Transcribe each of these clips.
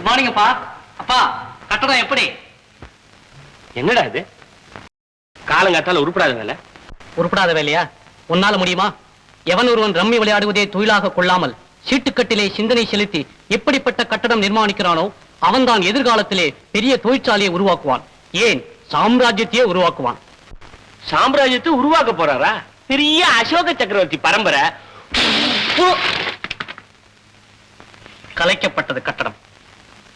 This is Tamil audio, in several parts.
குட் மார்னிங் அப்பா. அப்பா கட்டடம் எப்படி? என்னடா இது காலங்காத்தால உருப்படாத வேலை? உருப்படாத வேலையா? உன்னால முடியுமா? எவன் ஒருவன் ரம்மி விளையாடுவதே தொழிலாக கொள்ளாமல் சீட்டுக்கட்டிலே சிந்தனை செலுத்தி எப்படிப்பட்ட கட்டடம் நிர்மாணிக்கிறானோ அவன்தான் எதிர்காலத்திலே பெரிய தொழிற்சாலையை உருவாக்குவான். ஏன் சாம்ராஜ்யத்தையே உருவாக்குவான். சாம்ராஜ்யத்தை உருவாக்க போறாரா? பெரிய அசோக சக்கரவர்த்தி பரம்பரை. கலைக்கப்பட்டது கட்டடம்.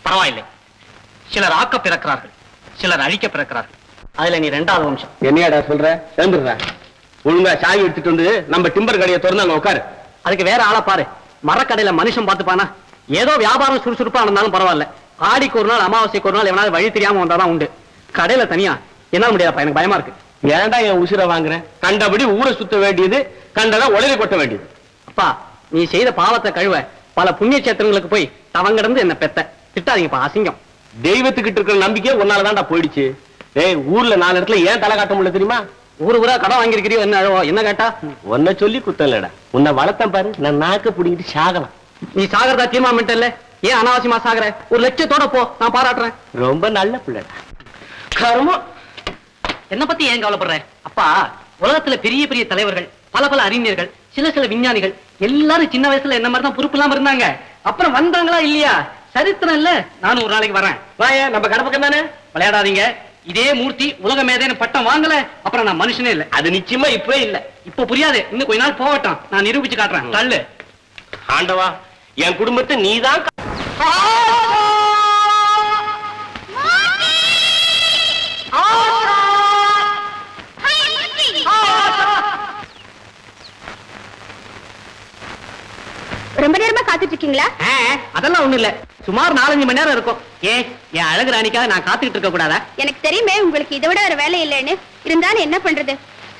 பரவாயில்லை, சிலர் ஆக்க பிறக்கிறார்கள், சிலர் அழிக்க பிறக்கிறார்கள். அதுல நீ 2வது வம்சம். என்னையாடா சொல்ற? சேர்ந்துடுற. ஒழுங்கா சாவி எடுத்துட்டு வந்து நம்ம டிம்பர் கடையை திறந்து அங்க உட்காரு. அதுக்கு வேற ஆளை பாரு. மரக்கடையில மனுஷன் பார்த்துப்பானா? ஏதோ வியாபாரம் சுறுசுறுப்பா இருந்தாலும் பரவாயில்ல, ஆடிக்கு ஒரு நாள் அமாவாசைக்கு ஒரு நாள் எவனாவது வழி தெரியாம வந்தாதான் உண்டு. கடையில தனியா என்ன முடியாதுப்பா, எனக்கு பயமா இருக்கு. ஏன்டா என் உசிரை வாங்குறேன்? கண்டபடி ஊரை சுத்த வேண்டியது, கண்டதா உலகை கொட்ட வேண்டியது. அப்பா, நீ செய்த பாவத்தை கழுவ பல புண்ணிய சேத்திரங்களுக்கு போய் தவங்கிடந்து என்ன பெத்த. திட்டாதீங்கப்பா, அசிங்கம். தெய்வத்துக்கிட்ட இருக்கிற நம்பிக்கை உன்னாலதான்டா போயிடுச்சு. ஏய், ஊர்ல 4 இடத்துல ஏன் தலை காட்ட முடியல தெரியுமா? ஊரா கடன் வாங்கிருக்கிறியோ என்ன அழவோ? என்ன கேட்டா உன்னை சொல்லி குத்தலடா. உன்னை வளர்த்தேன் பாரு, நான் நாக்க புடிங்கிட்டு சாகலாம். நீ சாகரதா தீர்மானம் இல்ல? ஏன் அனாவசியமா சாகர? ஒரு லட்சத்தோட போ, நான் பாராட்டுறேன். ரொம்ப நல்ல பிள்ளைடா. கர்மம். என்ன பத்தி ஏன் கவலைப்படுற? அப்பா, உலகத்துல பெரிய பெரிய தலைவர்கள், பல அறிஞர்கள், சில விஞ்ஞானிகள் எல்லாரும் சின்ன வயசுல என்ன மாதிரி தான் பொறுப்பு இல்லாம இருந்தாங்க. அப்புறம் வந்தாங்களா இல்லையா? சரித்திரம் இல்ல. நானும் ஒரு நாளைக்கு வரேன். வாயா, நம்ம கடப்பக்கம் தானே. விளையாடாதீங்க. இதே மூர்த்தி உலக மேதைன்னு பட்டம் வாங்கல, அப்புறம் நான் மனுஷனே இல்ல. அது நிச்சயமா இப்பவே இல்ல. இப்ப புரியாது, இன்னும் கொஞ்ச நாள் போகட்டும், நான் நிரூபிச்சு காட்டுறேன். தள்ளு. ஆண்டவா, என் குடும்பத்தை நீதான். ரொம்ப நேரமா காத்துட்டு இருக்கீங்களா? அதெல்லாம் ஒண்ணு இல்ல, சுமார் 4-5 மணி நேரம் இருக்கும். ஏன் என் அழகு ராணிக்காக நான் காத்துக்கிட்டு இருக்க கூடாதா? எனக்கு தெரியுமே உங்களுக்கு இதை விட ஒரு வேலை இல்லைன்னு. இருந்தாலும் என்ன பண்றது,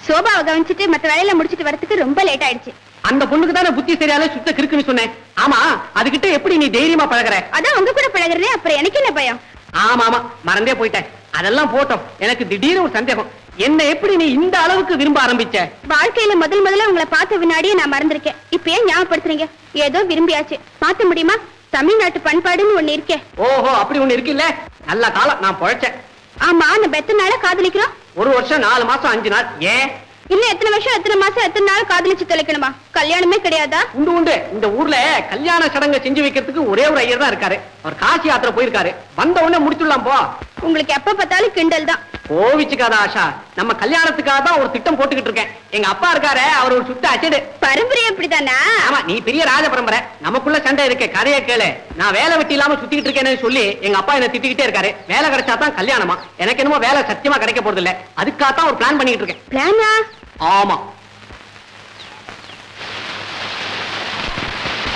சோபாவை கவனிச்சுட்டு மத்த வேலையில முடிச்சிட்டு வரதுக்கு ரொம்ப லேட் ஆயிடுச்சு. அந்த பொண்ணுக்கு தானே புத்தி சரியால சுத்த கிறுக்குன்னு சொன்னேன். ஆமா, அதுகிட்ட எப்படி நீ தைரியமா பழகுற? அதான் உங்க கூட பழகுறேன், அப்புறம் எனக்கு என்ன பயம்? ஆமா, மறந்தே போயிட்டேன். அதெல்லாம் போட்டோம். எனக்கு திடீர்னு ஒரு சந்தேகம், என்ன எப்படி நீ இந்த அளவுக்கு விரும்ப ஆரம்பிச்ச? வாழ்க்கையில முதல்ல உங்களை பார்த்த வினாடியே நான் மறந்திருக்கேன். இப்ப ஏன் ஞாபகப்படுத்துறீங்க? ஏதோ விரும்பியாச்சு, மாத்த முடியுமா? தமிழ்நாட்டு பண்பாடுன்னு ஒண்ணு இருக்கே. ஓஹோ, அப்படி ஒண்ணு இருக்குல்ல. நல்ல காலம், நான் பொழைச்சேன். ஆமா, நம்ம எத்தனை நாளா காதலிக்கிறோம்? 1 வருஷம் 4 மாசம் 5 நாள். ஏன் இல்ல, எத்தனை வருஷம், எத்தனை மாசம், எத்தனை நாள் காதலிச்சு தொலைக்கணுமா? கல்யாணமே கிடையாதா? உண்டு. இந்த ஊர்ல கல்யாண சடங்கை செஞ்சு வைக்கிறதுக்கு ஒரே ஒரு ஐயர் தான் இருக்காரு. அவர் காசி யாத்திரை போயிருக்காரு. வந்த உடனே முடிச்சுடலாம் போ. உங்களுக்கு எப்ப பார்த்தாலும் கிண்டல் தான். கோவிச்சுக்காத ஆஷா, நம்ம கல்யாணத்துக்காக தான் ஒரு திட்டம் போட்டுக்கிட்டு இருக்கேன். எங்க அப்பா இருக்காரு, அவர் ஒரு சுத்த அச்சடு. பரம்பரை அப்படித்தானா? ஆமா, நீ பெரிய ராஜ பரம்பரை. நமக்குள்ள சண்டை இருக்கு, கதையை கேளு. நான் வேலை வெட்டி இல்லாம சுத்திக்கிட்டு இருக்கேன்னு சொல்லி எங்க அப்பா என்ன திட்டிக்கிட்டே இருக்காரு. வேலை கிடைச்சா தான் கல்யாணமா? எனக்கு என்னமோ வேலை சத்தியமா கிடைக்க போறது இல்ல. அதுக்காக தான் ஒரு பிளான் பண்ணிட்டு இருக்கேன். பிளானா? ஆமா,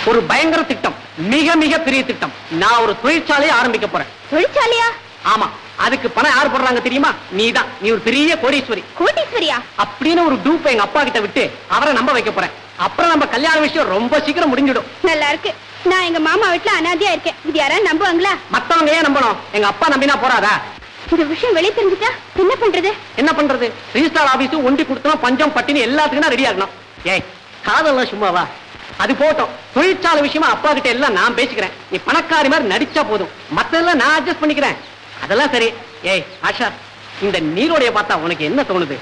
ஒரு பயங்கர திட்டம், மிக பெரிய திட்டம். நான் ஒரு தொழிற்சாலையை ஆரம்பிக்க போறேன். தொழிற்சாலையா? ஆமா, அதுக்கு பணம் யார் போடுறாங்க தெரியுமா? நீதான். நீ ஒரு பெரிய கோடீஸ்வரி. கோடீஸ்வரியா? அப்படின்னு ஒரு டூப் எங்க அப்பா கிட்ட விட்டு அவரை நம்ப வைக்க போறேன். அப்புறம் நம்ம கல்யாண விஷயம் ரொம்ப சீக்கிரம் முடிஞ்சிடும். நல்லா இருக்கு. நான் எங்க மாமா வீட்டுல அனாதையா இருக்கேன். இது யாராவது நம்புவாங்களா? மத்தவங்க ஏன் நம்பணும்? எங்க அப்பா நம்பினா போறாதா? இந்த விஷயம் வெளியே தெரிஞ்சுட்டா என்ன பண்றது? என்ன பண்றது? ரிஜிஸ்டர் ஆபீஸ் ஒண்டி கொடுத்தோம், பஞ்சம் பட்டினி எல்லாத்துக்கும் ரெடி ஆகணும். ஏய், காதெல்லாம் சும்மாவா? அது போட்டோம். தொழிற்சாலை விஷயமா அப்பா கிட்ட எல்லாம் நான் பேசிக்கிறேன். நீ பணக்காரி மாதிரி நடிச்சா போதும், மத்ததெல்லாம் நான் அட்ஜஸ்ட் பண்ணிக்கிறேன். அதெல்லாம் சரி. ஏய் ஆஷா, இந்த நீரோடைய பார்த்தா உனக்கு என்ன தோணுது?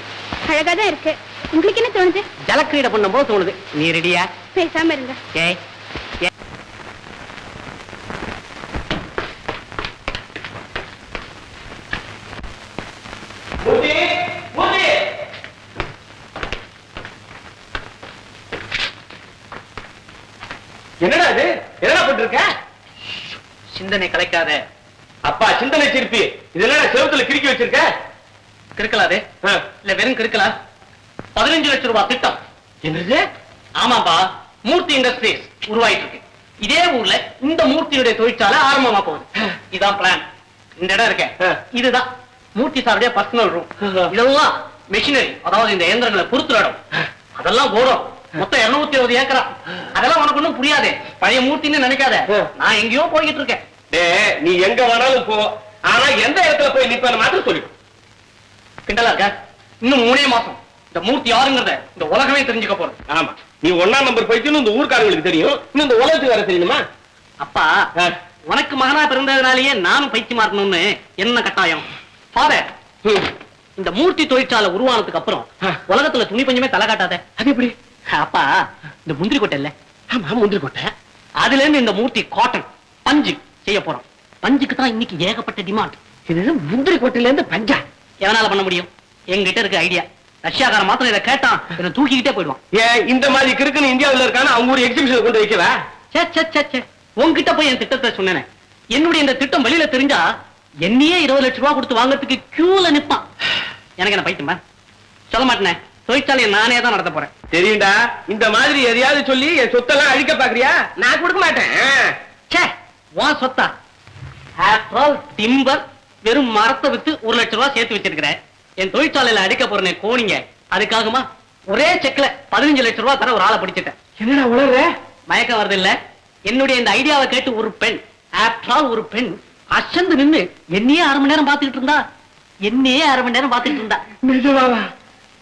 அழகாதான் இருக்கு. உங்களுக்கு என்ன தோணுது? ஜலக்கிரீடை பண்ணும் போது தோணுது. நீ ரெடியா? பேசாம இருங்க. ஏய், என்னடா இது? என்னடா பண்ணிருக்க? சிந்தனை கலைக்காத. அப்பா சிந்தனை சிற்பி. இதெல்லாம் செவத்துல கிறுக்கி வச்சிருக்க? கிறுக்கலாது இல்ல, வெறும் கிறுக்கலா. 15 லட்சம் ரூபாய் திட்டம். என்னது? ஆமாப்பா, மூர்த்தி இண்டஸ்ட்ரீஸ் உருவாயிட்டு இருக்கு. இதே ஊர்ல இந்த மூர்த்தியுடைய தொழிற்சாலை ஆரம்பமா போகுது. இதான் பிளான். இந்த இடம் இருக்க, இதுதான் மூர்த்தி சாருடைய பர்சனல் ரூம். இதெல்லாம் மெஷினரி, அதாவது இந்த இயந்திரங்களை பொறுத்துற இடம். அதெல்லாம் கோடம். மொத்தம் 220 ஏக்கரா. அதெல்லாம் உனக்கு ஒண்ணும் புரியாதே. பழைய மூர்த்தின்னு நினைக்காத. நான் எங்கேயோ போய்கிட்டு இருக்கேன். நீ எங்க வேணாலும் போ, ஆனா எந்த இடத்துல போய் நிப்ப மாத்திரம் சொல்லி. கிண்டலா இருக்க? இன்னும் 3 மாசம் இந்த மூர்த்தி யாருங்கிறத இந்த உலகமே தெரிஞ்சுக்க போறது. ஆமா, நீ 1ஆம் நம்பர் போயிட்டு இந்த ஊர்க்காரங்களுக்கு தெரியும், இன்னும் இந்த உலகத்துக்கு வேற தெரியுமா? அப்பா, உனக்கு மகனா பிறந்ததுனாலேயே நானும் பைத்தியமா இருக்கணும்னு என்ன கட்டாயம்? ஃபாதர், இந்த மூர்த்தி தொழிற்சாலை உருவானதுக்கு அப்புறம் உலகத்துல துணி பஞ்சமே தலை காட்டாத. அது எப்படி? அப்பா, இந்த முந்திரி கொட்டை இல்ல, ஆமா முந்திரி கொட்டை, அதுல இருந்து இந்த மூர்த்தி காட்டன் பஞ்சு செய்ய போறோம். பஞ்சுக்கு தான் இன்னைக்கு ஏகப்பட்ட டிமாண்ட். இது முந்திரி கொட்டையில இருந்து பஞ்சா? எவனால பண்ண முடியும்? எங்கிட்ட இருக்க ஐடியா. ரஷ்யாக்கார மாத்திரம் இதை கேட்டான் என்ன தூக்கிக்கிட்டே போயிடுவான். ஏன் இந்த மாதிரி கிறுக்குன்னு இந்தியாவுல இருக்கான அவங்க ஒரு எக்ஸிபிஷன் கொண்டு வைக்கல? சே சே சே சே, உன்கிட்ட போய் என் திட்டத்தை சொன்னேன். என்னுடைய இந்த திட்டம் வெளியில தெரிஞ்சா என்னையே 20 லட்சம் ரூபாய் கொடுத்து வாங்குறதுக்கு கியூல நிப்பான். எனக்கு என்ன பைத்தியமா? சொல்ல மாட்டேனே, தொழிற்சாலையை நானே தான் நடத்த போறேன். தெரியும்டா, இந்த மாதிரி எதையாவது சொல்லி என் சொத்தெல்லாம் அழிக்க பாக்குறியா? நான் கொடுக்க மாட்டேன். சே, உன் சொத்தா? ஆஃப்டர் ஆல் டிம்பர், வெறும் மரத்தை வித்து 1 லட்சம் ரூபாய் சேர்த்து வச்சிருக்கிறேன். என் தொழிற்சாலையில அடிக்க போறேன் கோணிங்க. அதுக்காகமா ஒரே செக்ல 15 லட்சம் ரூபாய் தர ஒரு ஆளை பிடிச்சிட்டேன். என்னடா உளற? மயக்கம் வருது இல்ல? என்னுடைய இந்த ஐடியாவை கேட்டு ஒரு பெண், ஆஃப்டர் ஆல் ஒரு பெண், அசந்து நின்னு என்னையே 1/2 மணி நேரம் பாத்துக்கிட்டு இருந்தா. என்னையே 1/2 மணி நேரம் பாத்துக்கிட்டு இருந்தா. நிஜமாவா?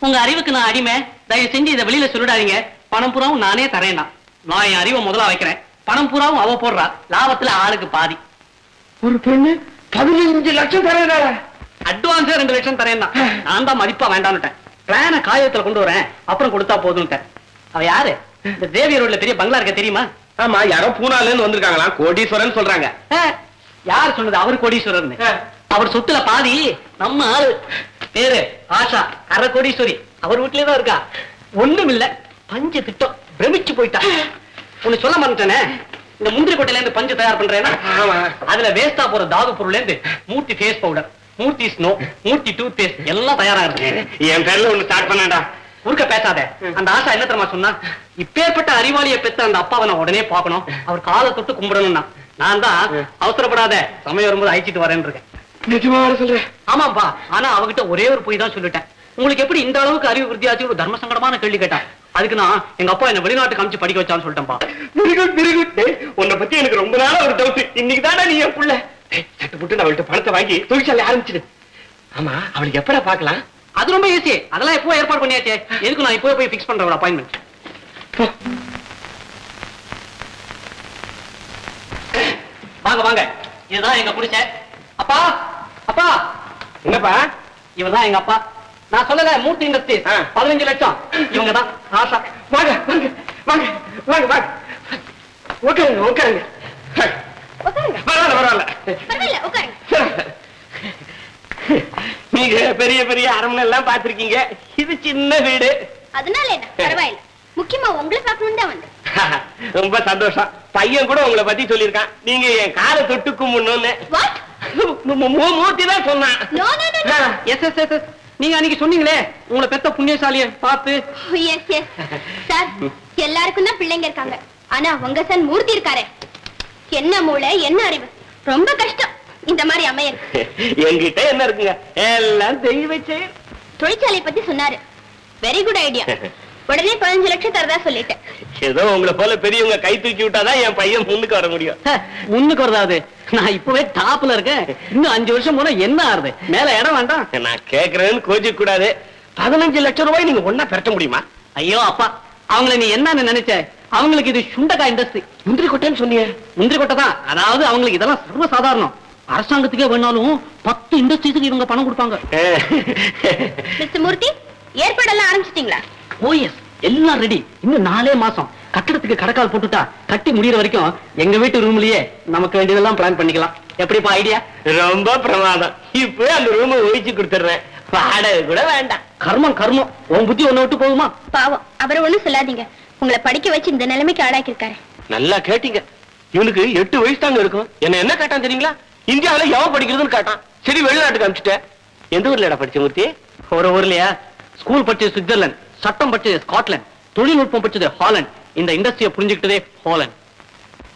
உங்க அறிவுக்கு நான் அடிமை. தயவு செஞ்சு இதை வெளியில சொல்லிடாதீங்க. பணம் பூராவும் நானே தரேன். நான் என் அறிவை முதல்ல வைக்கிறேன். பணம் பூராவும் அவ போடுறா. லாபத்துல ஆளுக்கு பாதி. ஒரு பெண்ணு 15 லட்சம் தரேன். அட்வான்ஸ் 2 லட்சம் தரேன். நான் தான் மதிப்பா வேண்டான்னுட்டேன். பிளான காகிதத்துல கொண்டு வரேன், அப்புறம் கொடுத்தா போதும்ட்டேன். அவ யாரு? இந்த தேவி ரோட்ல பெரிய பங்களா இருக்க தெரியுமா? ஆமா, யாரோ பூனால இருந்து வந்திருக்காங்களா, கோடீஸ்வரன் சொல்றாங்க. யார் சொன்னது அவர் கோடீஸ்வரர்? அவர் சொத்துல பாதி நம்ம ஆளு. பேரு ஆஷா, 1/2 கோடீஸ்வரி. அவர் வீட்லயே தான் இருக்கா. ஒண்ணும் இல்ல, பஞ்சு திட்டம். பிரமிச்சு போயிட்டா. உன்னை சொல்ல மாட்டேனே, இந்த முந்திரி கொட்டையில இருந்து பஞ்சு தயார் பண்றேன்னா அதுல வேஸ்டா போற தாது பொருள்ல இருந்து மூர்த்தி ஃபேஸ் பவுடர், மூர்த்தி ஸ்னோ, மூர்த்தி டூத் பேஸ்ட் எல்லாம் தயாரா இருக்கு. என் பேர்ல ஒண்ணு ஸ்டார்ட் பண்ணாடா. குறுக்க பேசாத. அந்த ஆஷா என்ன தெரியுமா சொன்னா? இப்பேற்பட்ட அறிவாளியை பெற்ற அந்த அப்பாவை நான் உடனே பார்க்கணும், அவர் காலை தொட்டு கும்பிடணும்னா. நான் தான் அவசரப்படாத, சமயம் வரும்போது அழைச்சிட்டு வரேன்னு இருக்கேன். நிஜமா வர சொல்றேன்? ஆமாப்பா, ஆனா அவகிட்ட ஒரே ஒரு பொய் தான் சொல்லிட்டேன். உங்களுக்கு எப்படி இந்த அளவுக்கு அறிவு விருத்தியாச்சு? ஒரு தர்ம சங்கடமான கேள்வி கேட்டா. அதுக்கு நான் எங்க அப்பா என்ன வெளிநாட்டுக்கு அனுப்பிச்சு படிக்க வச்சான்னு சொல்லிட்டேன்ப்பா. Very good. உன்னை பத்தி எனக்கு ரொம்ப நாளா ஒரு டவுட். இன்னைக்கு தானே நீ என் புள்ள. சட்டு புட்டு நான் அவள்கிட்ட பணத்தை வாங்கி தொழிற்சாலை ஆரம்பிச்சிடு. ஆமா, அவளுக்கு எப்படா பாக்கலாம்? அது ரொம்ப ஈஸி. அதெல்லாம் எப்போ ஏற்பாடு பண்ணியாச்சே. எதுக்கு நான் இப்போ போய் பிக்ஸ் பண்றேன் ஒரு அப்பாயின்மெண்ட். வாங்க வாங்க, இதுதான் எங்க புடிச்ச அப்பா. அப்பா, என்னப்பா? இவதான் எங்க அப்பா. நான் சொல்லல, மூர்த்தி இண்டஸ்ட்ரீஸ் 15 லட்சம். இவங்க தான் ஆஷா. வாங்க வாங்க வாங்க வாங்க வாங்க. உட்காருங்க உட்காருங்க. பரவாயில்ல பரவாயில்ல. நீங்க பெரிய பெரிய அரண்மனை எல்லாம் பாத்திருக்கீங்க. இது சின்ன வீடு. அதனால என்ன, பரவாயில்ல. முக்கியமா உங்களை பார்க்கணும் தான் வந்து. ரொம்ப சந்தோஷம். பையன் கூட உங்களை பத்தி சொல்லியிருக்கான். நீங்க என் காலை தொட்டு கும்பிடணும்னு. மூர்த்தி தான் சொன்னான். Yes yes yes. நீங்க அன்னைக்கு சொன்னீங்களே, உங்களை பெத்த புண்ணியசாலிய பார்த்து. எஸ் எஸ் சார், எல்லாருக்கும் தான் பிள்ளைங்க இருக்காங்க. ஆனா உங்க சன் மூர்த்தி இருக்காரே, என்ன மூளை, என்ன அறிவு. ரொம்ப கஷ்டம் இந்த மாதிரி அமையர். என்கிட்ட என்ன இருக்குங்க, எல்லாம் தெய்வ செயல். தொழிற்சாலை பத்தி சொன்னாரு. Very good idea. உடனே 15 லட்சம் தரதா சொல்லிட்டேன். ஏதோ உங்களை போல பெரியவங்க கை தூக்கி விட்டாதான் என் பையன் முன்னுக்கு வர முடியும். முன்னுக்கு வரதாவது? நான் இப்பவே டாப்ல இருக்கேன். இன்னும் 5 வருஷம் போனா என்ன ஆறுது? மேல இடம் வேண்டாம். நான் கேக்குறேன்னு கோச்சிக்க கூடாது. 15 லட்சம் ரூபாய் நீங்க ஒன்னா பெறட்ட முடியுமா? ஐயோ அப்பா, அவங்கள நீ என்னன்னு நினைச்ச? அவங்களுக்கு இது சுண்டக்காய் இண்டஸ்ட்ரி. முந்திரி கொட்டைன்னு சொன்னீங்க. முந்திரி கொட்டை தான். அதாவது அவங்களுக்கு இதெல்லாம் சர்வ சாதாரணம். அரசாங்கத்துக்கே வேணாலும் 10 இண்டஸ்ட்ரீஸுக்கு இவங்க பணம் கொடுப்பாங்க. மிஸ்டர் மூர்த்தி, ஏற்பாடெல்லாம் ஆரம்பிச்சிட்டீங்களா? ஓஎஸ், எல்லாம் ரெடி. இன்னும் 4 மாசம். கட்டடத்துக்கு கடக்கால் போட்டுட்டா கட்டி முடியற வரைக்கும் எங்க வீட்டு ரூம்லயே நமக்கு வேண்டியதெல்லாம் பிளான் பண்ணிக்கலாம். எப்படிப்பா ஐடியா? ரொம்ப பிரமாதம். இப்ப அந்த ரூமை ஒழிச்சு கொடுத்துறேன். வாடகை கூட வேண்டாம். கர்மம் கர்மம். உன் புத்தி ஒண்ணு விட்டு போகுமா? பாவம், அவரை ஒண்ணும் சொல்லாதீங்க. உங்களை படிக்க வச்சு இந்த நிலைமைக்கு ஆளாக்கி இருக்காரு. நல்லா கேட்டீங்க. இவனுக்கு 8 வயசு தாங்க இருக்கும். என்ன கேட்டான் தெரியுங்களா? இந்தியாவில எவன் படிக்கிறதுன்னு கேட்டான். சரி, வெளிநாட்டுக்கு அனுப்பிச்சிட்டேன். எந்த ஊர்ல படிச்ச மூர்த்தி? ஒரு ஊர்லயா? ஸ்கூல் படிச்சது சுவிட்சர்லாந்து, சட்டம் படிச்சது ஸ்காட்லாந்து, தொழில்நுட்பம் படிச்சது ஹாலண்ட். இந்த இண்டஸ்ட்ரியை புரிஞ்சுக்கிட்டதே ஹாலண்ட்.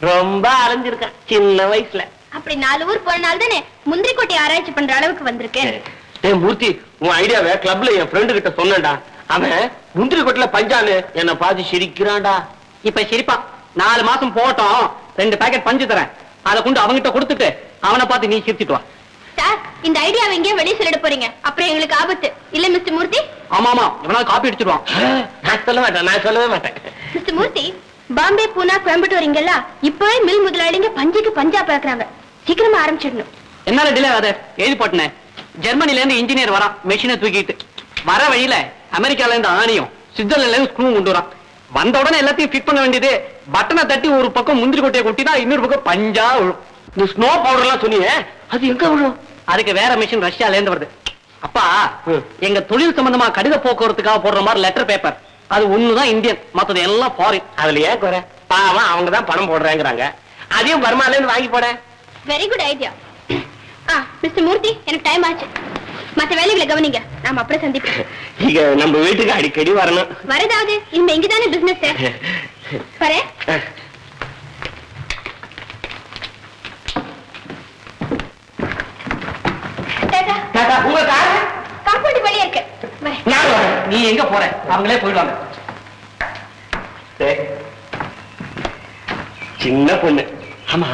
ரொம்ப அலைஞ்சிருக்கேன் சின்ன வயசுல. அப்படி 4 ஊர் போனால தானே முந்திரி கொட்டை ஆராய்ச்சி பண்ற அளவுக்கு வந்திருக்கேன். மூர்த்தி, உன் ஐடியாவை கிளப்ல என் ஃப்ரெண்டு கிட்ட சொன்னேன்டா. அவன் முந்திரி கொட்டையில பஞ்சான்னு என்ன பார்த்து சிரிக்கிறான்டா. இப்ப சிரிப்பான். 4 மாசம் போட்டோம். 2 பாக்கெட் பஞ்சு தரேன். அதை கொண்டு அவங்கிட்ட கொடுத்துட்டு அவனை பார்த்து நீ சிரிச்சிட்டு வா. சார், இந்த ஐடியாவை எங்கேயோ வெளியே சொல்லிட போறீங்க. அப்புறம் எங்களுக்கு ஆபத்து இல்ல மிஸ்டர் மூர்த்தி? ஆமா ஆமா, இவனால காப்பி அடிச்சிடுவான். நான் சொல்ல மாட்டேன், நான் சொல்லவே மாட்டேன். மிஸ்டர் மூர்த்தி, பாம்பே, பூனா, கோயம்புத்தூர் இங்கெல்லாம் இப்பவே மில் முதலாளிங்க பஞ்சுக்கு பஞ்சா பறக்குறாங்க. சீக்கிரமா ஆரம்பிச்சிடணும். என்னால டிலே ஆகாத, எழுதி போட்டேன். ஜெர்மனில இருந்து இன்ஜினியர் வரான் மெஷினை தூக்கிட்டு. வர வழியில அமெரிக்கால இருந்து ஆணியும் சுவிட்சர்லாந்துல இருந்து ஸ்க்ரூ கொண்டு வரான். வந்த உடனே எல்லாத்தையும் ஃபிட் பண்ண வேண்டியது. பட்டனை தட்டி ஒரு பக்கம் முந்திரி கொட்டையை கொட்டினா இன்னொரு பக்கம் பஞ்சா விழும். இந்த ஸ்னோ பவுடர் எல்லாம் சொன்னீங்க, அது எங்க விழும்? அதுக்கு வேற மிஷின் ரஷ்யால இருந்து வருது. அப்பா, எங்க தொழில் சம்பந்தமா கடித போக்குவரத்துக்காக போடுற மாதிரி லெட்டர் பேப்பர் அது ஒண்ணுதான் இந்தியன், மத்தது எல்லாம் ஃபாரின். அதுல ஏன் குறை? பாவம் அவங்கதான் பணம் போடுறாங்கிறாங்க. அதையும் பர்மால இருந்து வாங்கி போட. Very good idea. மிஸ்டர் மூர்த்தி, எனக்கு டைம் ஆச்சு. மத்த வேலைகளை கவனிங்க, நாம அப்புறம் சந்திப்போம். இங்க நம்ம வீட்டுக்கு அடிக்கடி வரணும். வரதாவது இனிமே இங்கதானே பிசினஸ். வரேன். டாடா. உங்க கார் காம்பவுண்ட் வெளியே இருக்கு. வரேன். நான் வரேன். நீ எங்க போற? அவங்களே போயிடுவாங்க. சின்ன பொண்ணு. ஆமா,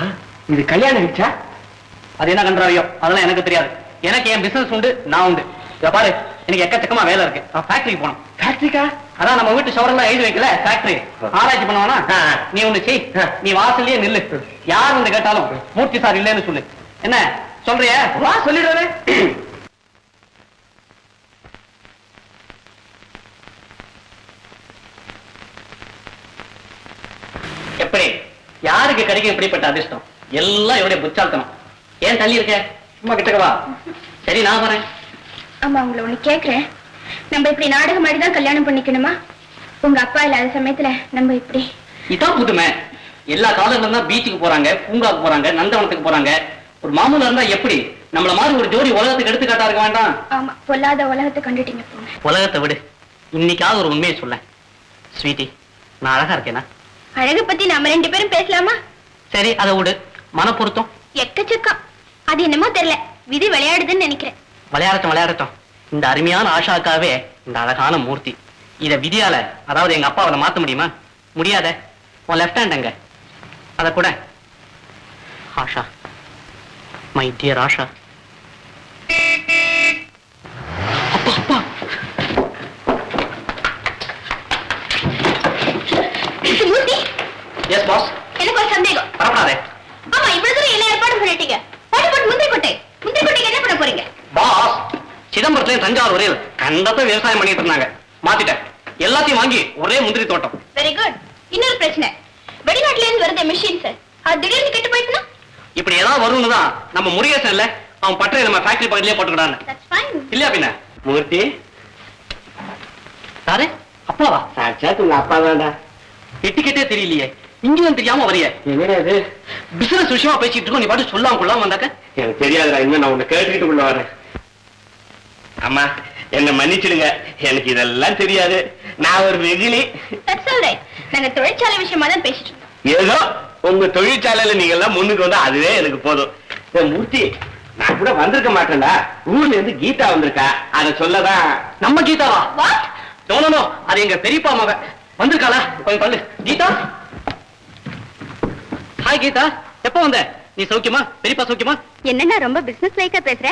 இது கல்யாணம் ஆயிடுச்சா? அது என்ன கண்டாவியோ அதெல்லாம் எனக்கு தெரியாது. எனக்கு என் பிசினஸ் உண்டு, நான் உண்டு. இத பாரு, எனக்கு எக்கச்சக்கமா வேலை இருக்கு. நான் ஃபேக்டரிக்கு போகணும். ஃபேக்டரிக்கா? அதான் நம்ம வீட்டு ஷவரெல்லாம் எழுதி வைக்கல, ஃபேக்டரி ஆராய்ச்சி பண்ணுவானா. நீ ஒண்ணு செய், நீ வாசல்லயே நில்லு. யார் வந்து கேட்டாலும் மூர்த்தி சார் இல்லைன்னு சொல்லு. என்ன சொல்றிய? வா, சொல்லிடுறே. எப்படி யாருக்கு கிடைக்கும் இப்படிப்பட்ட அதிர்ஷ்டம்? எல்லாம் இவருடைய புச்சால்தனம். ஏன் தள்ளி இருக்க? சும்மா கிட்டக்கவா. சரி, நான் வரேன். ஆமா, உங்களை ஒண்ணு கேக்குறேன். நம்ம இப்படி நாடகம் மாதிரிதான் கல்யாணம் பண்ணிக்கணுமா? உங்க அப்பா இல்லாத சமயத்துல நம்ம இப்படி? இதான் புதுமை. எல்லா காலங்களும் தான் பீச்சுக்கு போறாங்க, பூங்காக்கு போறாங்க, நந்தவனத்துக்கு போறாங்க. ஒரு மாமூலா இருந்தா எப்படி நம்மள மாதிரி ஒரு ஜோடி உலகத்துக்கு எடுத்துக்காட்டா இருக்க வேண்டாம்? ஆமா, பொல்லாத உலகத்தை கண்டுட்டீங்க. போங்க. உலகத்தை விடு, இன்னைக்காவது ஒரு உண்மையை சொல்ல. ஸ்வீட்டி, நான் அழகா இருக்கேனா? அழகு பத்தி நாம 2 பேரும் பேசலாமா? சரி, அதை விடு. மனப்பொருத்தம் எக்கச்சக்கம். அது என்னமோ தெரியல, விதி விளையாடுதுன்னு நினைக்கிறேன். விளையாடட்டும் விளையாடட்டும். இந்த அருமையான ஆஷாக்காவே இந்த அழகான மூர்த்தி. இத விதியால, அதாவது எங்க அப்பாவை மாத்த முடியுமா? முடியாத. உன் லெப்ட் ஹேண்ட் எங்க? அத கூட. Asha, my dear Asha. அப்பா அப்பா. மூர்த்தி, எஸ் பாஸ். எனக்கு ஒரு சந்தேகம். பரவாயில்லை ஆமா, இவ்வளவு தூரம் எல்லா ஏற்பாடும் பண்ணிட்டீங்க. முந்திரி கொட்டைக்கு என்ன பண்ண போறீங்க? பாஸ், சிதம்பரத்துல தஞ்சாவூர் வரையில் கண்டத்தை விவசாயம் பண்ணிட்டு இருந்தாங்க. மாத்திட்டேன். எல்லாத்தையும் வாங்கி ஒரே முந்திரி தோட்டம். Very good. இன்னொரு பிரச்சனை, வெளிநாட்டுல இருந்து வருது மிஷின்ஸ், அது திடீர்னு கெட்டு போயிட்டுனா? இப்படி ஏதாவது வரும்னு தான் நம்ம முருகேசன் இல்ல, அவன் பட்டறை நம்ம ஃபேக்டரி பக்கத்திலே போட்டுக்கிறான்னு. That's fine. இல்லையா பின்ன? மூர்த்தி, சாரு அப்பாவா? சாட்சாத் உங்க அப்பா தான்டா. எட்டிக்கிட்டே தெரியலையே, இங்கேயும் தெரியாம வரைய. என்னது பிசினஸ் விஷயமா பேசிட்டு இருக்கோம், நீ பாட்டு சொல்லாம கொள்ளாம வந்தாக்க? எனக்கு தெரியாதுடா. இன்னும் நான் உன்னை கேட்டுக்கிட்டு உள்ள வரேன். அம்மா, என்ன மன்னிச்சிடுங்க, எனக்கு இதெல்லாம் தெரியாது. நான் ஒரு வெகுளி. That's all right. நாங்க தொழிற்சாலை விஷயமா தான் பேசிட்டு இருக்கோம். ஏதோ உங்க தொழிற்சாலையில நீங்க எல்லாம் முன்னுக்கு வந்தா அதுவே எனக்கு போதும். மூர்த்தி, நான் கூட வந்திருக்க மாட்டேன்டா. ஊர்ல இருந்து கீதா வந்திருக்கா, அதை சொல்லதான். நம்ம கீதாவா? வாட்? நோ நோ நோ, அது எங்க பெரியப்பா மக வந்திருக்காளா? கொஞ்சம் தள்ளு. கீதா, ஹாய் கீதா, எப்ப வந்த? நீ சௌக்கியமா? பெரியப்பா சௌக்கியமா? என்னன்னா ரொம்ப பிசினஸ் லைக்கா பேசுற?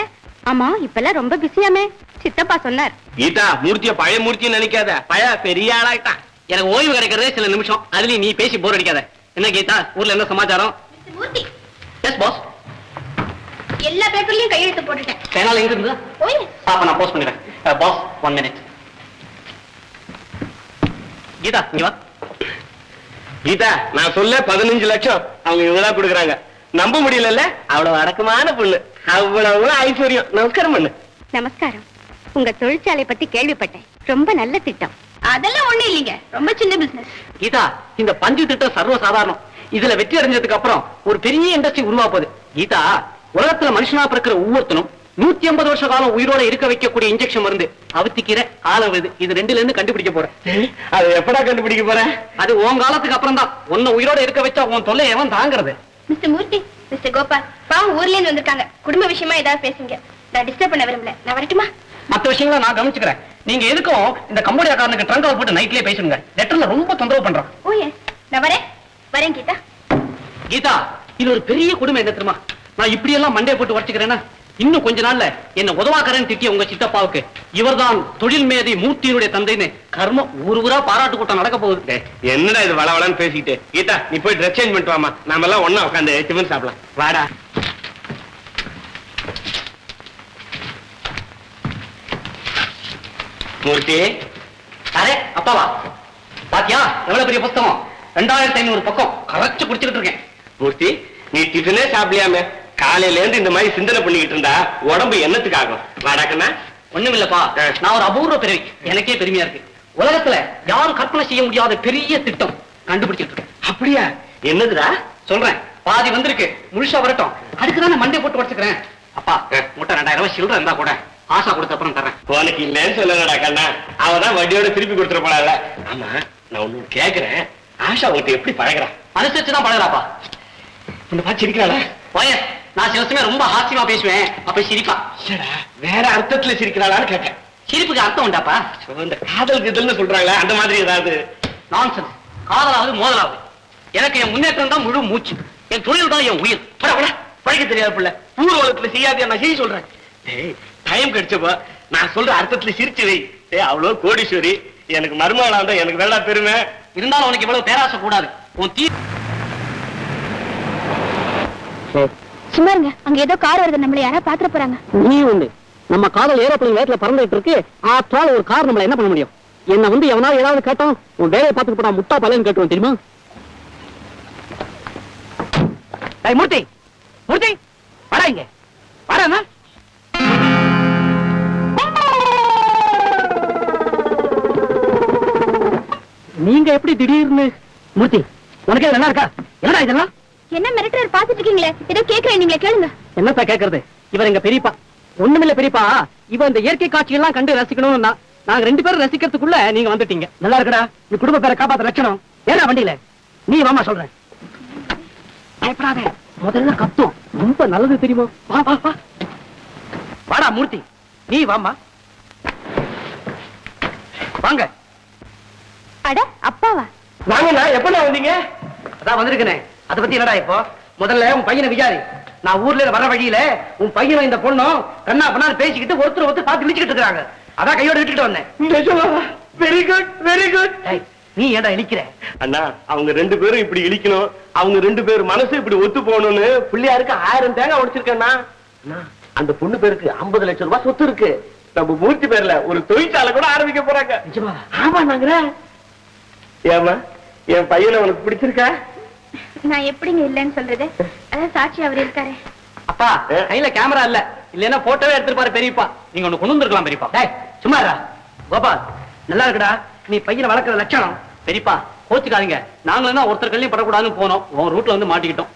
ஆமா, இப்பெல்லாம் ரொம்ப பிஸியாமே. சித்தப்பா சொன்னார். கீதா, மூர்த்திய பழைய மூர்த்தியை நினைக்காத, பழைய பெரிய ஆளாயிட்டான். எனக்கு ஓய்வு கிடைக்கிறதே சில நிமிஷம், அதுலயும் நீ பேசி போர் அடிக்காத. என்ன கீதா, ஊர்ல என்ன சமாச்சாரம்? மிஸ்டர் மூர்த்தி, எஸ் பாஸ். எல்லா பேப்பர்லயும் கையெழுத்து போட்டுட்டேன். பேனால எங்க இருந்தா? ஓய், பாப்பா, நான் போஸ்ட் பண்ணிடுறேன். Pass, 1 minute. கீதா, இங்க வா. கீதா, நான் சொல்ல 15 லட்சம் அவங்க இவங்களா கொடுக்குறாங்க. நம்ப முடியல. அவ்வளவு அடக்கமான பொண்ணு, அவ்வளவு ஐஸ்வர்யம். நமஸ்காரம் பண்ணு. நமஸ்காரம். உங்க தொழிற்சாலை பத்தி கேள்விப்பட்டேன், ரொம்ப நல்ல திட்டம். அதெல்லாம் ஒண்ணு இல்லைங்க, ரொம்ப சின்ன பிசினஸ். கீதா, இந்த பஞ்சு திட்டம் சர்வ சாதாரணம். இதுல வெற்றி அடைஞ்சதுக்கு அப்புறம் ஒரு பெரிய இண்டஸ்ட்ரி உருவா போகுது. கீதா, உலகத்துல மனுஷனா பிறக்கிற ஒவ்வொருத்தனும் 150 வருஷ காலம் உயிரோட இருக்க வைக்கக்கூடிய இன்ஜெக்ஷன் மருந்து அவுத்திக்கிற ஆளவுது. இது 2ல இருந்து கண்டுபிடிக்க போறேன். அது எப்படா கண்டுபிடிக்க போறேன்? அது உன் காலத்துக்கு அப்புறம் தான். உன்னை உயிரோட இருக்க வச்சா உன் தொல்லை எவன் தாங்கிறது? மிஸ்டர் மூர்த்தி, மிஸ்டர் கோபால், பாவம் ஊர்ல இருந்து வந்திருக்காங்க. குடும்ப விஷயமா ஏதாவது பேசுங்க. நான் டிஸ்டர்ப் பண்ண விரும்பல. நான் வரட்டுமா? மத்த விஷயங்களை நான் கவனிச்சுக்கிறேன். நீங்க எதுக்கும் இந்த கம்போடியாக்காரனுக்கு ட்ரங்காவை போட்டு நைட்லயே பேசுங்க. லெட்டர்ல ரொம்ப தொந்தரவு பண்றான். ஓ எஸ், நான் வரேன் கீதா. கீதா, இது ஒரு பெரிய கொடுமை என்ன தெரியுமா? நான் இப்படி எல்லாம் மண்டையை போட்டு உடச்சுக்கிறேன்னா இன்னும் கொஞ்ச நாள்ல என்ன உதவாக்கறேன்னு திட்டிய உங்க சித்தப்பாவுக்கு இவர்தான் தொழில் மேதை மூர்த்தியினுடைய தந்தைன்னு கர்மம் ஊரா பாராட்டு கூட்டம் நடக்க போகுது. என்னடா இது வளவளன்னு பேசிக்கிட்டு கீதா நீ போய் ட்ரெஸ் சேஞ்ச் பண்ணிட்டு வாமா, நாம எல்லாம் ஒண்ணா உட்காந்து டிஃபன் சாப்பிடலாம். வாடா. மூர்த்தி. அரே அப்பாவா, பாத்தியா எவ்வளவு பெரிய புத்தகம், 2500 பக்கம் கரைச்சு குடிச்சுக்கிட்டு இருக்கேன். மூர்த்தி, நீ டிஃபனே சாப்பிடலையாமே, காலையில இருந்து இந்த மாதிரி சிந்தனை பண்ணிக்கிட்டு இருந்தா உடம்பு என்னத்துக்கு ஆகும்? வாடாக்கண்ணா. ஒண்ணுமில்லப்பா, நான் ஒரு அபூர்வ பிறவி, எனக்கே பெருமையா இருக்கு. உலகத்துல யாரும் கற்பனை செய்ய முடியாத பெரிய திட்டம் கண்டுபிடிச்சிட்டு இருக்கேன். அப்படியா? என்னதுடா? சொல்றேன், பாதி வந்திருக்கு, முழுசா வரட்டும், அதுக்குதான் மண்டை போட்டு உடச்சுக்கிறேன். அப்பா முட்டை 2000 ரூபாய் சில்லறை இருந்தா கூட ஆசா கொடுத்த அப்புறம் தர்றேன். உனக்கு இல்லன்னு சொல்லலடா கண்ணா, அவதான் வட்டியோட திருப்பி கொடுத்துட போறாள். ஆமா, நான் ஒண்ணு கேக்குறேன், ஆஷா உன்கிட்ட எப்படி பழகுறா? அனுசரிச்சுதான் பழகுறாப்பா. உன்னை பார்த்து சிரிக்கிறாளா? வயஸ், நான் சில சமயம் ரொம்ப ஹாஸ்யமா பேசுவேன், அப்ப சிரிப்பா. வேற அர்த்தத்துல சிரிக்கிறாளான்னு கேட்டேன். சிரிப்புக்கு அர்த்தம் உண்டாப்பா? இந்த காதல் இதுன்னு சொல்றாங்களே அந்த மாதிரி ஏதாவது? நான்சென்ஸ். காதலாவது மோதலாவது எனக்கு என் முன்னேற்றம் தான் முழு மூச்சு, என் தொழில் தான் என் உயிர். பழக தெரியாத பிள்ளை ஊர் உலகத்துல செய்யாத நான் செய்ய சொல்றேன். டைம் கிடைச்சப்போ நான் சொல்ற அர்த்தத்துல சிரிச்சு வை. அவ்வளவு கோடீஸ்வரி, எனக்கு மருமகளா இருந்தா எனக்கு வேடா பெருமை. இருந்தாலும் உனக்கு இவ்வளவு பேராசை கூடாது. உன் தீ சும்மா இருங்க, அங்க ஏதோ கார் வருது, நம்மள யாரா பாத்துற போறாங்க. நீ உண்டு, நம்ம காதல் ஏரோப்ளேன் வேகத்துல பறந்துட்டு இருக்கு, ஆற்றால் ஒரு கார் நம்மள என்ன பண்ண முடியும்? என்ன வந்து எவனாவது ஏதாவது கேட்டோம், உன் வேலையை பார்த்துட்டு போட்டா முட்டா பலன்னு கேட்டுவோம் தெரியுமா? மூர்த்தி, மூர்த்தி வரா, இங்க வரா. நீங்க எப்படி திடீர்னு? மூர்த்தி, உனக்கு நல்லா இருக்கா? என்னடா இதெல்லாம்? என்ன மிரட்டர் பாத்துட்டு இருக்கீங்களே, ஏதோ கேக்குறேன், நீங்களே கேளுங்க. என்னப்பா கேக்குறது? இவர் எங்க பெரியப்பா. ஒண்ணுமில்ல பெரியப்பா, இவன் இந்த இயற்கை காட்சி எல்லாம் கண்டு ரசிக்கணும்னா நாங்க 2 பேரும் ரசிக்கிறதுக்குள்ள நீங்க வந்துட்டீங்க. நல்லா இருக்கடா, நீ குடும்ப பேரை காப்பாத்த லட்சணம். ஏன்னா வண்டியில நீ வாமா, சொல்றேன். பயப்படாத, முதல்ல கத்தும், ரொம்ப நல்லது தெரியுமா? வா வா வா. வாடா மூர்த்தி, நீ வாமா. வாங்க. அட அப்பாவா? வாங்கண்ணா, எப்ப வந்தீங்க? அதான் வந்திருக்கேன். அதை பத்தி என்னடா இப்போ? முதல்ல உன் பையனை விசாரி. நான் ஊர்ல வர வழியில உன் பையனும் இந்த பொண்ணும் கண்ணா பண்ணா பேசிக்கிட்டு ஒருத்தர் பார்த்து இழிச்சுக்கிட்டு இருக்காங்க. அதான் கையோட விட்டுட்டு வந்தேன். Very good, very good. நீ ஏன்டா இழிக்கிற? அண்ணா, அவங்க 2 பேரும் இப்படி இழிக்கணும், அவங்க 2 பேர் மனசு இப்படி ஒத்து போகணும்னு பிள்ளையாருக்கு 1000 தேங்காய் உடைச்சிருக்கேன்னா. அந்த பொண்ணு பேருக்கு 50 லட்சம் ரூபாய் சொத்து இருக்கு. நம்ம மூர்த்தி பேர்ல ஒரு தொழிற்சாலை கூட ஆரம்பிக்க போறாங்க. ஆமா நாங்க. ஏமா, என் பையனை உனக்கு பிடிச்சிருக்கா? நான் எப்படிங்க இல்லன்னு சொல்றது? அதான் சாட்சி அவர் இருக்காரு. அப்பா கையில கேமரா இல்ல, இல்லன்னா போட்டோவே எடுத்துருப்பாரு பெரியப்பா. நீங்க ஒண்ணு கொண்டு வந்திருக்கலாம் பெரியப்பா. சும்மா கோபால், நல்லா இருக்குடா, நீ பையனை வளர்க்கிற லட்சணம். பெரியப்பா கோச்சுக்காதீங்க, நாங்களும் தான் ஒருத்தர் கல்லையும் படக்கூடாதுன்னு போனோம், உன் ரூட்ல வந்து மாட்டிக்கிட்டோம்.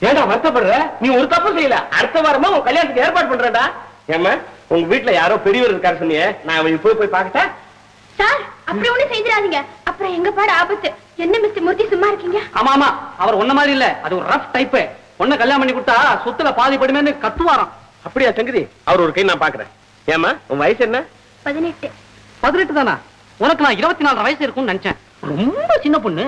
ஏடா வருத்தப்படுற? நீ ஒரு தப்பு செய்யல, அடுத்த வாரமா உன் கல்யாணத்துக்கு ஏற்பாடு பண்றடா. ஏமா, உங்க வீட்டுல யாரோ பெரியவர் இருக்காரு சொன்னியே, நான் போய் பாக்கட்டா? சார், அப்படி ஒண்ணு செய்திடாதீங்க, அப்புறம் எங்க பாடு ஆபத்து. என்ன மிஸ்டர் மூர்த்தி சும்மா இருக்கீங்க? ஆமா ஆமா, அவர் ஒன்ன மாதிரி இல்ல, அது ஒரு ரஃப் டைப். பொண்ணை கல்யாணம் பண்ணி கொடுத்தா சொத்துல பாதி படுமே கத்துவாராம். அப்படியா சங்கதி? அவர் ஒரு கை நான் பாக்குறேன். ஏமா, உன் வயசு என்ன? 18. 18 தானா? உனக்கு நான் 24 வயசு இருக்கும்னு நினைச்சேன். ரொம்ப சின்ன பொண்ணு.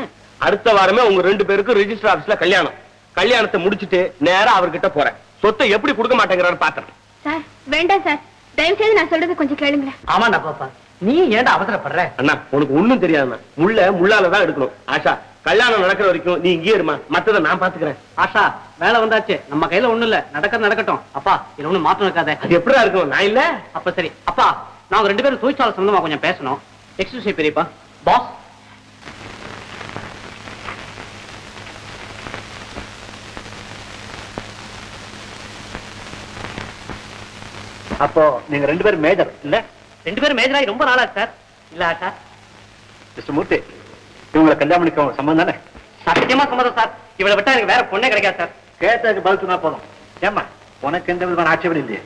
அடுத்த வாரமே உங்க 2 பேருக்கும் ரெஜிஸ்டர் ஆபீஸ்ல கல்யாணம். கல்யாணத்தை முடிச்சிட்டு நேரா அவர்கிட்ட போறேன். சொத்தை எப்படி கொடுக்க மாட்டேங்கிறாரு பாத்துறேன். சார் வேண்டாம் சார், தயவு செய்து நான் சொல்றது கொஞ்சம் கேளுங்களேன். ஆமாண்டா பாப்பா, நீ ஏன்டா அவசரப்படுற? அண்ணா, உனக்கு ஒண்ணும் தெரியாதுண்ணா, முள்ளாலதான் எடுக்கணும். ஆஷா, கல்யாணம் நடக்கிற வரைக்கும் நீ இங்கே இருமா, மத்ததை நான் பாத்துக்கிறேன். ஆஷா, வேலை வந்தாச்சு, நம்ம கையில ஒண்ணு இல்ல, நடக்கட்டும். அப்பா, இதுல ஒண்ணு மாற்றம் இருக்காத. அது எப்படிடா இருக்கும்? நான் இல்ல. அப்ப சரி அப்பா, நாங்க 2 பேரும் தொழிற்சாலை சம்பந்தமா கொஞ்சம் பேசணும். எக்ஸ்கியூஸ் பெரியப்பா. பாஸ், அப்போ நீங்க 2 பேரும் மேஜர் இல்ல? 2 பேரும் மேஜராகி ரொம்ப நாளா சார். இல்ல ஆஷா? மிஸ்டர் மூர்த்தி, இவங்களை கல்யாணம் பண்ணிக்க சம்பந்தம் தானே? சத்தியமா சம்மதம் சார். இவளை விட்டா எனக்கு வேற பொண்ணே கிடைக்காது சார். கேட்டதுக்கு பதில் சொன்னா போதும். ஏமா, உனக்கு எந்த விதமான ஆட்சேபம் இல்லையே?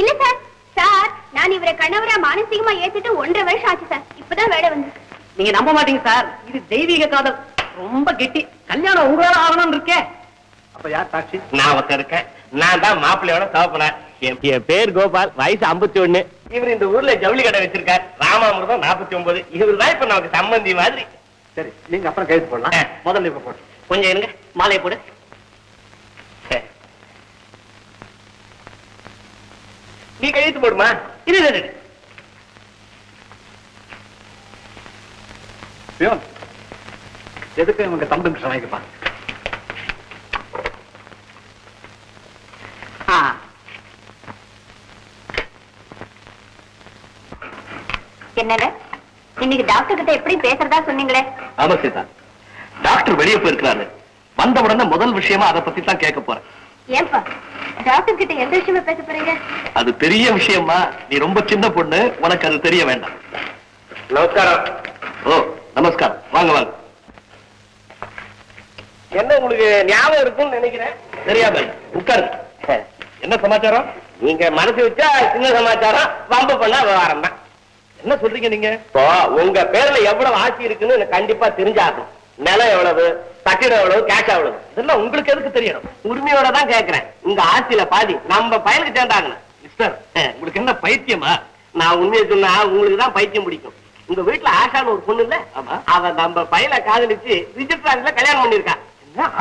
இல்ல சார். சார், நான் இவரை கணவரா மானசீகமா ஏத்துட்டு 1.5 வருஷம் ஆச்சு சார். இப்பதான் வேலை வந்து. நீங்க நம்ப மாட்டீங்க சார், இது தெய்வீக காதல், ரொம்ப கெட்டி. கல்யாணம் உங்களால ஆகணும்னு இருக்கே. அப்ப யார் சாட்சி? நான் ஒருத்தர் இருக்கேன். நான் தான் மாப்பிள்ளையோட தகப்பனார். என் பேர் கோபால், வயசு 51. இவர் இந்த ஊர்ல ஜவுளி கடை வச்சிருக்கார். ராமாமிர்தம் 49. இவர் தான் இப்ப நமக்கு சம்பந்தி மாதிரி. சரி, நீங்க அப்புறம் கைது போடலாம். முதல்ல இப்ப போட்டு கொஞ்சம் இருங்க, மாலையை போடு. நீ கையெழுத்து போடுமா? இது எதுக்கு இவங்க தம்பி சமைக்கப்பா? என்னங்க இன்னைக்கு டாக்டர் கிட்ட எப்படி பேசுறதா சொன்னீங்களே? ஆமா சீதா, டாக்டர் வெளியே போயிருக்கிறாரு. வந்த உடனே முதல் விஷயமா அதை பத்தி தான் கேட்க போறேன். ஏன்பா டாக்டர் கிட்ட எந்த விஷயமா பேச போறீங்க? அது பெரிய விஷயமா, நீ ரொம்ப சின்ன பொண்ணு, உனக்கு அது தெரிய வேண்டாம். நமஸ்காரம். ஓ நமஸ்காரம், வாங்க வாங்க. என்ன உங்களுக்கு ஞாபகம் இருக்கும்னு நினைக்கிறேன். தெரியாம உட்காரு. என்ன சமாச்சாரம்? நீங்க மனசு வச்சா சின்ன சமாச்சாரம், வம்பு பண்ணா விவகாரம் தான். என்ன சொல்றீங்க நீங்க? இப்போ உங்க பேர்ல எவ்வளவு ஆட்சி இருக்குன்னு எனக்கு கண்டிப்பா தெரிஞ்சாகும். நிலம் எவ்வளவு, கட்டிடம் எவ்வளவு, கேஷ் எவ்வளவு, இதெல்லாம் உங்களுக்கு எதுக்கு தெரியணும்? உரிமையோட தான் கேட்கிறேன். உங்க ஆட்சியில பாதி நம்ம பயலுக்கு சேர்ந்தாங்கன்னு. மிஸ்டர், உங்களுக்கு என்ன பைத்தியமா? நான் உண்மையை சொன்னா உங்களுக்கு தான் பைத்தியம் பிடிக்கும். உங்க வீட்டுல ஆஷான்னு ஒரு பொண்ணு இல்ல, ஆமா. அவ நம்ம பையல காதலிச்சு ரிஜிஸ்டர்ல கல்யாணம் பண்ணிருக்கா.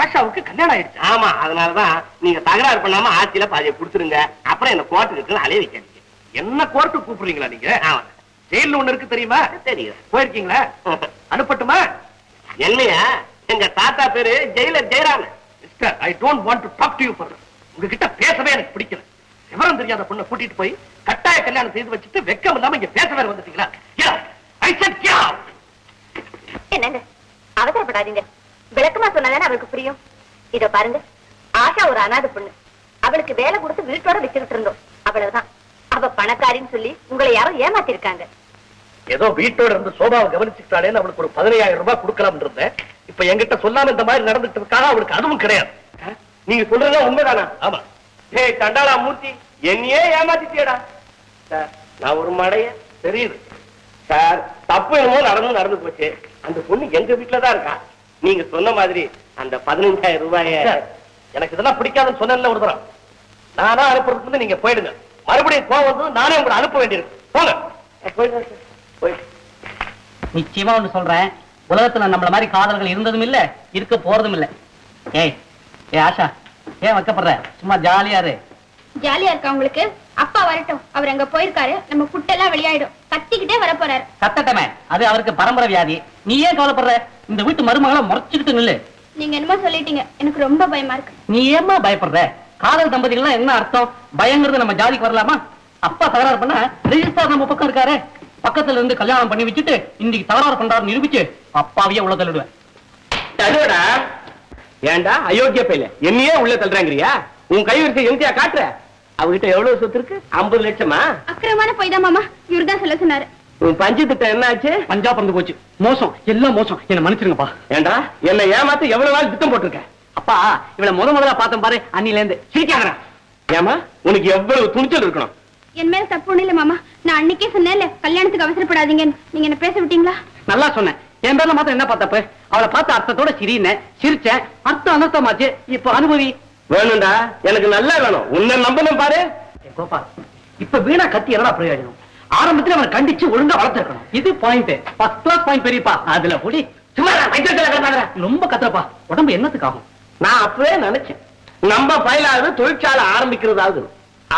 ஆஷாவுக்கு கல்யாணம் ஆயிடுச்சு. ஆமா, அதனாலதான் நீங்க தகராறு பண்ணாம ஆட்சியில பாதியை கொடுத்துருங்க. அப்புறம் என்ன கோர்ட்டுக்கு அலைய வைக்காதீங்க. என்ன கோர்ட்டுக்கு கூப்பிடுறீங்களா நீங்க? ஆமா, ஜெயில ஒண்ணு இருக்கு தெரியுமா? தெரியும். போயிருக்கீங்களா? அனுப்பட்டுமா? என்னையா, எங்க தாத்தா பேரு jailer Jayaram. Mister, I don't want to talk to you further. உங்ககிட்ட பேசவே எனக்கு பிடிக்கல. விவரம் தெரியாத பொண்ணை கூட்டிட்டு போய் கட்டாய கல்யாணம் செய்து வச்சுட்டு வெக்கம் இல்லாம இங்க பேச வேற வந்துட்டீங்களா? ஐ செட் கெட் அவுட். என்னங்க அவசரப்படாதீங்க, விளக்கமா சொன்னாதானே அவருக்கு புரியும். இத பாருங்க, ஆஷா ஒரு அனாதை பொண்ணு. அவளுக்கு வேலை கொடுத்து வீட்டோட வச்சுக்கிட்டு இருந்தோம், அவ்வளவுதான். அவ பணக்காரின்னு சொல்லி உங்களை யாரும் ஏமாத்திருக்காங்க. ஏதோ வீட்டோட இருந்து சோபாவை கவனிச்சுட்டாலேன்னு அவளுக்கு ஒரு 15,000 ரூபாய் கொடுக்கலாம் இருந்தேன். இப்ப என்கிட்ட சொல்லாம இந்த மாதிரி நடந்துட்டு இருக்காங்க. அவளுக்கு அதுவும் கிடையாது. நீங்க சொல்றதா உண்மைதானா? ஆமா. ஏய் கண்டாளா மூர்த்தி, என்னையே ஏமாத்திட்டியடா. சார், நான் ஒரு மடைய தெரியுது சார். தப்பு என்னமோ நடந்து போச்சு. அந்த பொண்ணு எங்க வீட்டுலதான் இருக்கா. நீங்க சொன்ன மாதிரி அந்த 15,000 ரூபாய எனக்கு இதெல்லாம் பிடிக்காதுன்னு சொன்னேன்ல ஒரு தரம். நானா அனுப்புறதுக்கு நீங்க போயிடுங்க. மறுபடியும் கோவம் வந்து நானே உங்களை அனுப்ப வேண்டியிருக்கு. போங்க. நிச்சயமா ஒண்ணு சொல்றேன், உலகத்துல நம்மள மாதிரி காதல்கள் இருந்ததும் இல்ல, இருக்க போறதும் இல்ல. ஏய் ஆஷா, ஏன் வைக்கப்படுற? சும்மா ஜாலியா இரு. ஜாலியா இருக்கா உங்களுக்கு? அப்பா வரட்டும், அவர் அங்க போயிருக்காரு. நம்ம புட்டெல்லாம் வெளியாயிடும், கத்திக்கிட்டே வர போறாரு. கத்தட்டமே, அது அவருக்கு பரம்பரை வியாதி. நீ ஏன் கவலைப்படுற? இந்த வீட்டு மருமகளை முறைச்சுக்கிட்டு நில்லு. நீங்க என்னமோ சொல்லிட்டீங்க, எனக்கு ரொம்ப பயமா இருக்கு. நீ ஏமா பயப்படுற? காதல் தம்பதிகள்லாம் என்ன அர்த்தம்? பயங்கிறது நம்ம ஜாதிக்கு வரலாமா? அப்பா தகராறு பண்ண ரெஜிஸ்டார் நம்ம பக்கம் இருக்காரு. பக்கத்துல இருந்து கல்யாணம் பண்ணி வச்சுட்டு இன்னைக்கு தகராறு பண்றாரு நிரூபிச்சு அப்பாவையே உள்ள தள்ளிடுவேன். ஏண்டா அயோக்கிய பையல, என்னையே உள்ள தள்ளுறாங்கறியா? உன் கைவரிசை எங்கயா காட்டுற? அவகிட்ட எவ்வளவு சொத்து இருக்கு? 50 லட்சமா? அக்கிரமான போய் தான் மாமா, இவருதான் சொல்ல சொன்னாரு. உன் பஞ்சு திட்டம் என்ன ஆச்சு? பஞ்சா பறந்து போச்சு. மோசம், எல்லாம் மோசம். என்ன மன்னிச்சிருங்கப்பா. ஏண்டா என்ன ஏமாத்த எவ்வளவு நாள் திட்டம் போட்டிருக்க? அப்பா, இவளை முதல்ல பார்த்தேன் பாரு, அன்னில இருந்து சீக்கிரம். ஏமா, உனக்கு எவ்வளவு துணிச்சல் இருக்கணும்? என் மேல தப்பு ஒண்ணு இல்ல மாமா. நான் அன்னைக்கே சொன்னேன்ல, கல்யாணத்துக்கு அவசரப்படாதீங்கன்னு. நீங்க என்ன பேச விட்டீங்களா? நல்லா சொன்னேன். என் பேர்ல மாத்திரம் என்ன பார்த்தப்ப? அவளை பார்த்த அர்த்தத்தோட சிரிச்சேன். அர்த்தம் அனர்த்தமாச்சு. இப்ப அனுபவி. வேணும்டா, எனக்கு நல்லா வேணும். உன்னை நம்பணும் பாரு. கோபால், இப்ப வீணா கத்தி என்னடா பிரயோஜனம்? ஆரம்பத்துல அவனை கண்டிச்சு ஒழுங்கா வளர்த்திருக்கணும். இது பாயிண்ட், ஃபர்ஸ்ட் கிளாஸ் பாயிண்ட் பெரியப்பா. அதுல புடி. சும்மா ரொம்ப கத்துறப்பா, உடம்பு என்னத்துக்கு ஆகும்? நான் அப்பவே நினைச்சேன், நம்ம பயிலாவது தொழிற்சாலை ஆரம்பிக்கிறதாவது.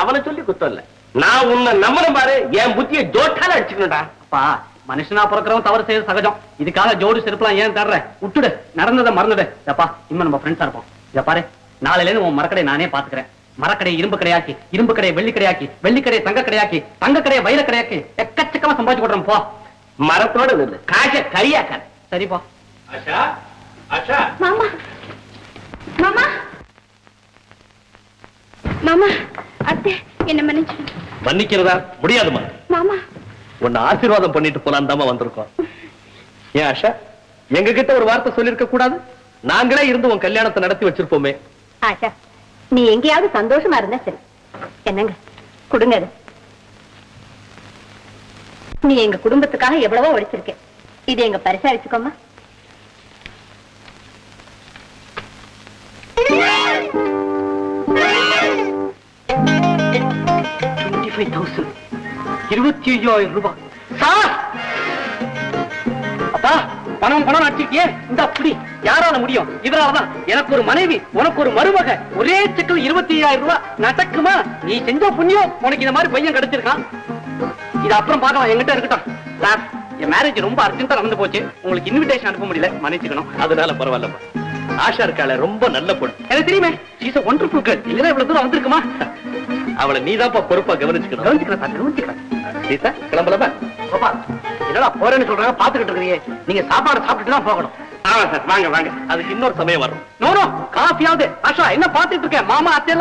அவனை சொல்லி குத்தம் இல்ல. நான் உன்னை நம்பணும் பாரு. என் புத்தியை ஜோட்டால அடிச்சுக்கணும்டா. அப்பா, மனுஷனா பிறக்கிறவன் தவறு செய்ய சகஜம். இதுக்காக ஜோடி செருப்பலாம் ஏன் தர்ற? விட்டுடு, நடந்ததை மறந்துடு. அப்பா, இனிமே நம்ம ஃப்ரெண்ட்ஸா இருப்போம். இத பாரு, நாளையில இருந்து உன் மரக்கடை நானே பாத்துக்கிறேன். மரக்கடை இரும்பு கடையாக்கி, இரும்பு கடை வெள்ளி கடையாக்கி, வெள்ளி கடை தங்க கடையாக்கி, தங்க கடையை வைர கடையாக்கி எக்கச்சக்கமா சம்பாதிச்சு கொடுறோம். போ, மரத்தோட நில்லு, காச கரியாக்காத. சரிப்பா. ஆஷா, ஆஷா. மாமா, மாமா, மாமா, அத்தை என்ன மன்னிச்சு. மன்னிக்கிறதா? முடியாதுமா. மாமா, உன்னை ஆசீர்வாதம் பண்ணிட்டு போலாம் தாமா வந்திருக்கோம். ஏன் ஆஷா, எங்க கிட்ட ஒரு வார்த்தை சொல்லிருக்க கூடாது? நாங்களே இருந்து உன் கல்யாணத்தை நடத்தி வச்சிருப்போமே. ஆஷா, நீ எங்கேயாவது சந்தோஷமா இருந்தா சரி. என்னங்க கொடுங்க அது. நீ எங்க குடும்பத்துக்காக எவ்வளவோ உழைச்சிருக்க. இது எங்க பரிசா வச்சுக்கோமா. ரூபாய். அப்பா, பணம் அடிச்சிருக்கியே, இந்த அப்படி யாரால முடியும்? இவராலதான். எனக்கு ஒரு மனைவி, உனக்கு ஒரு மருமக, ஒரே செக்கில் 25,000 ரூபாய் நடக்குமா? நீ செஞ்ச புண்ணியம் உனக்கு இந்த மாதிரி பையன் கிடைச்சிருக்கான். இது அப்புறம் பார்க்கலாம், என்கிட்ட இருக்கட்டும். சார், என் மேரேஜ் ரொம்ப அர்ஜென்ட்டா நடந்து போச்சு. உங்களுக்கு இன்விடேஷன் அனுப்ப முடியல, மன்னிச்சுக்கணும். அதனால பரவாயில்லப்பா. ஆஷா இருக்காள, ரொம்ப நல்ல பொண்ணு. எனக்கு தெரியுமே, இஸ் a wonderful girl. இல்லைன்னா இவ்வளவு தூரம் வந்திருக்குமா? அவளை நீதான்ப்பா பொறுப்பா கவனிச்சுக்கணும். கவனிச்சுக்கிறேன் சார், கவனிச்சுக்கிறேன். சீதா, கிளம்பலாமா? கோபால், என்னடா போறேன்னு சொல்றாங்க, பாத்துக்கிட்டு இருக்கீங்க. நீங்க சாப்பாடு சாப்பிட்டுட்டு தான் போகணும். ஆமா சார், வாங்க வாங்க. அதுக்கு இன்னொரு சமயம் வரும். No no, காஃபியாவது. ஆஷா, என்ன பாத்துட்டு இருக்க? மாமா அத்தை